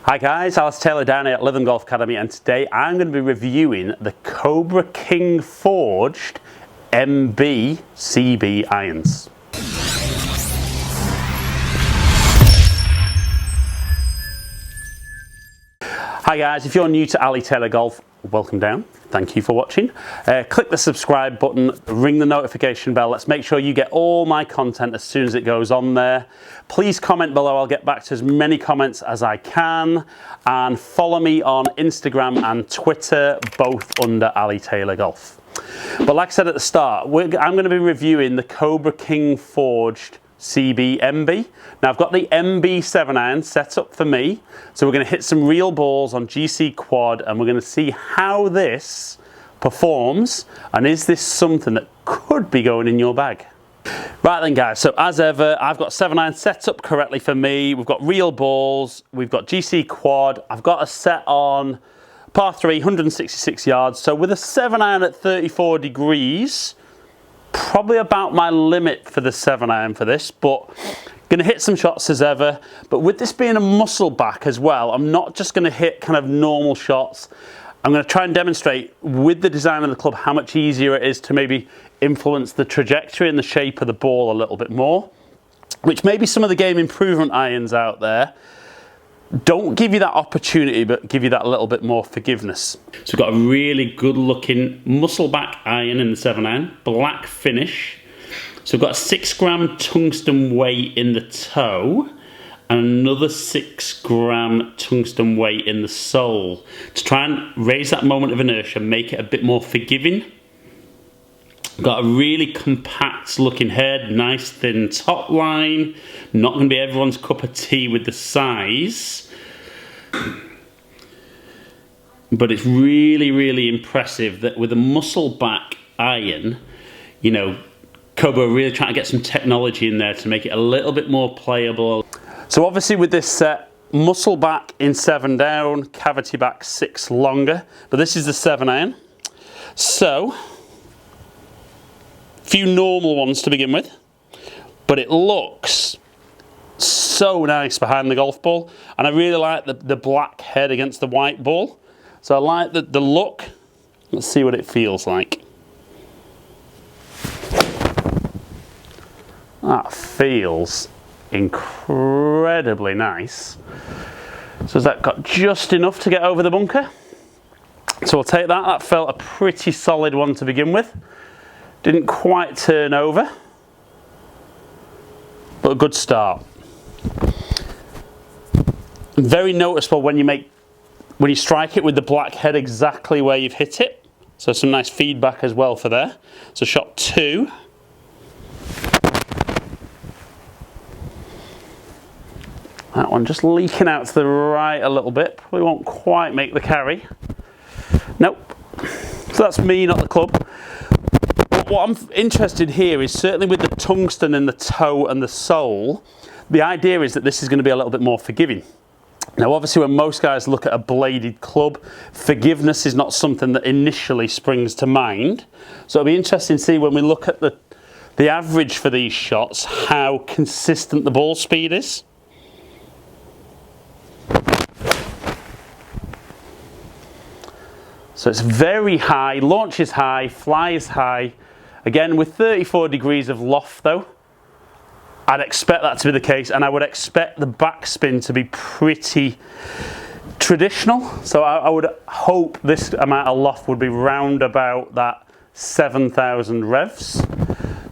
Hi guys, Alice Taylor down here at Lytham Golf Academy, and today I'm going to be reviewing the Cobra King Forged MB CB irons. Hi guys, if you're new to Ali Taylor Golf, welcome down. Thank you for watching. Click the subscribe button, ring the notification bell. Let's make sure you get all my content as soon as it goes on there. Please comment below. I'll get back to as many comments as I can. And follow me on Instagram and Twitter, both under Ali Taylor Golf. But like I said at the start, I'm going to be reviewing the Cobra King Forged CB MB. Now I've got the MB 7-iron set up for me, so we're going to hit some real balls on GC quad and we're going to see how this performs, and is this something that could be going in your bag. Right then guys, so as ever I've got 7-iron set up correctly for me. We've got real balls, we've got GC quad, I've got a set on par 3, 166 yards, so with a 7-iron at 34 degrees, probably about my limit for the 7-iron for this, but going to hit some shots as ever. But with this being a muscle back as well, I'm not just going to hit kind of normal shots. I'm going to try and demonstrate with the design of the club how much easier it is to maybe influence the trajectory and the shape of the ball a little bit more, which maybe some of the game improvement irons out there don't give you that opportunity, but give you that little bit more forgiveness. So we've got a really good looking muscle back iron in the 7-iron, black finish. So we've got a 6-gram tungsten weight in the toe and another 6-gram tungsten weight in the sole to try and raise that moment of inertia, make it a bit more forgiving. Got a really compact looking head, nice thin top line. Not going to be everyone's cup of tea with the size, but it's really impressive that with a muscle back iron, you know, Cobra are really trying to get some technology in there to make it a little bit more playable. So obviously with this set, muscle back in 7 down, cavity back 6 longer, but this is the 7-iron. So few normal ones to begin with, but it looks so nice behind the golf ball, and I really like the black head against the white ball, so I like the look. Let's see what it feels like. That feels incredibly nice. So has that got just enough to get over the bunker? So we'll take that. That felt a pretty solid one to begin with. Didn't quite turn over, but a good start. Very noticeable when you strike it with the black head exactly where you've hit it. So some nice feedback as well for there. So shot 2. That one just leaking out to the right a little bit. Probably won't quite make the carry. Nope. So that's me, not the club. What I'm interested here is certainly with the tungsten in the toe and the sole, the idea is that this is going to be a little bit more forgiving. Now obviously when most guys look at a bladed club, forgiveness is not something that initially springs to mind. So it'll be interesting to see when we look at the average for these shots, how consistent the ball speed is. So it's very high, launches high, flies high. Again, with 34 degrees of loft though, I'd expect that to be the case, and I would expect the backspin to be pretty traditional. So I would hope this amount of loft would be round about that 7,000 revs.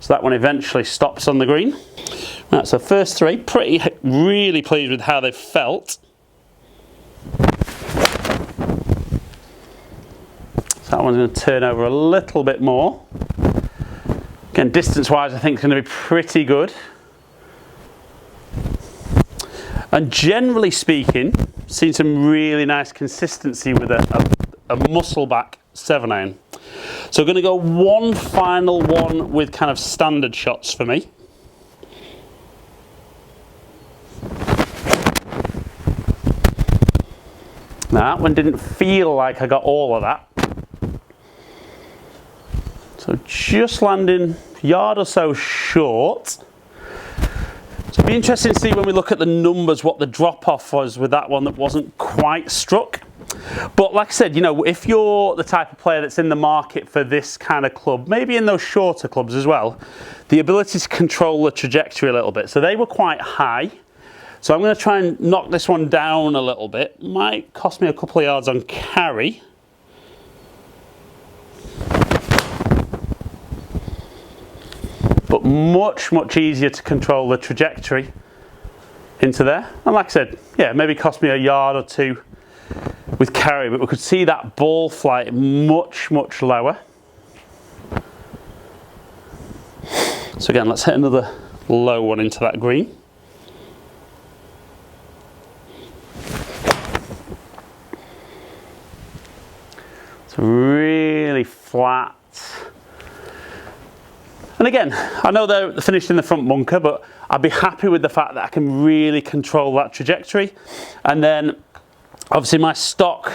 So that one eventually stops on the green. Right, so first 3, really pleased with how they've felt. So that one's going to turn over a little bit more. Again, distance-wise, I think it's going to be pretty good. And generally speaking, seen some really nice consistency with a muscle back 7-iron. So we're going to go one final one with kind of standard shots for me. Now that one didn't feel like I got all of that. So just landing a yard or so short. So Be interesting to see when we look at the numbers what the drop off was with that one that wasn't quite struck. But like I said, you know, if you're the type of player that's in the market for this kind of club, maybe in those shorter clubs as well, the ability to control the trajectory a little bit. So they were quite high. So I'm going to try and knock this one down a little bit. Might cost me a couple of yards on carry. But much, much easier to control the trajectory into there. And like I said, yeah, maybe cost me a yard or two with carry, but we could see that ball flight much, much lower. So again, let's hit another low one into that green. It's really flat. And again, I know they're finished in the front bunker, but I'd be happy with the fact that I can really control that trajectory. And then obviously my stock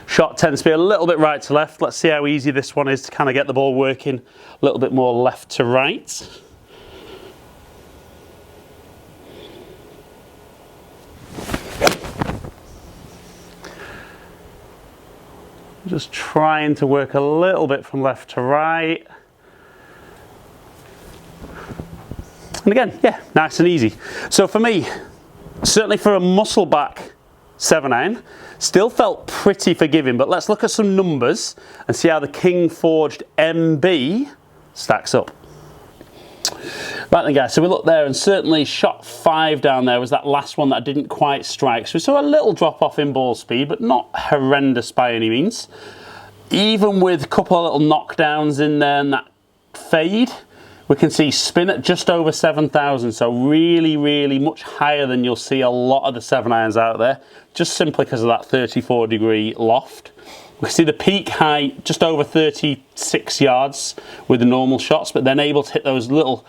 shot tends to be a little bit right to left. Let's see how easy this one is to kind of get the ball working a little bit more left to right. Just trying to work a little bit from left to right. And again, yeah, nice and easy. So for me, certainly for a muscle back 7-iron, still felt pretty forgiving, but let's look at some numbers and see how the King Forged MB stacks up. Right then guys, so we looked there and certainly shot 5 down there was that last one that I didn't quite strike. So we saw a little drop off in ball speed, but not horrendous by any means. Even with a couple of little knockdowns in there and that fade, we can see spin at just over 7,000, so really, really much higher than you'll see a lot of the 7-irons out there, just simply because of that 34-degree loft. We can see the peak height just over 36 yards with the normal shots, but then able to hit those little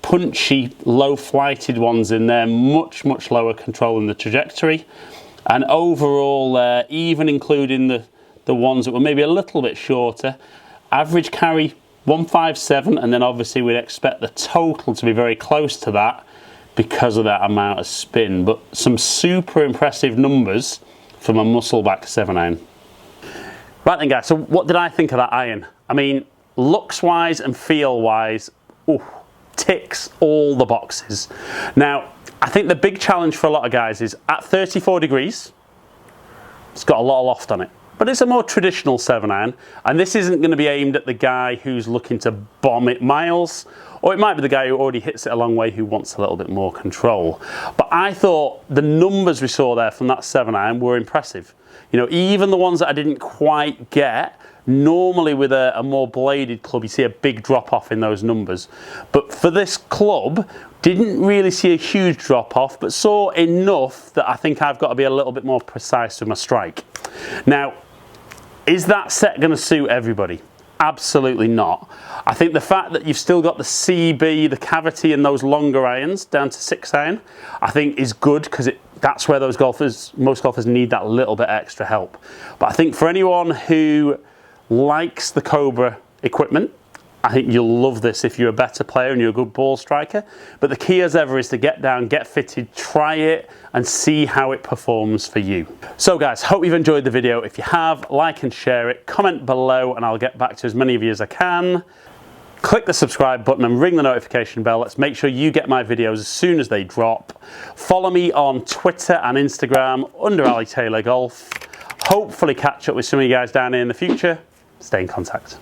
punchy, low-flighted ones in there, much, much lower control in the trajectory. And overall, even including the ones that were maybe a little bit shorter, average carry 157, and then obviously we'd expect the total to be very close to that because of that amount of spin. But some super impressive numbers from a muscle back 7-iron. Right then guys, so what did I think of that iron? I mean, looks wise and feel wise, ticks all the boxes. Now, I think the big challenge for a lot of guys is at 34 degrees, it's got a lot of loft on it. But it's a more traditional 7-iron, and this isn't going to be aimed at the guy who's looking to bomb it miles, or it might be the guy who already hits it a long way who wants a little bit more control. But I thought the numbers we saw there from that 7-iron were impressive. You know, even the ones that I didn't quite get, normally with a more bladed club you see a big drop off in those numbers. But for this club, didn't really see a huge drop off, but saw enough that I think I've got to be a little bit more precise with my strike. Now, is that set going to suit everybody? Absolutely not. I think the fact that you've still got the CB, the cavity and those longer irons down to 6-iron, I think is good because that's where most golfers need that little bit extra help. But I think for anyone who likes the Cobra equipment, I think you'll love this if you're a better player and you're a good ball striker. But the key as ever is to get down, get fitted, try it and see how it performs for you. So guys, hope you've enjoyed the video. If you have, like and share it, comment below and I'll get back to as many of you as I can. Click the subscribe button and ring the notification bell. Let's make sure you get my videos as soon as they drop. Follow me on Twitter and Instagram under Ali Taylor Golf. Hopefully catch up with some of you guys down here in the future. Stay in contact.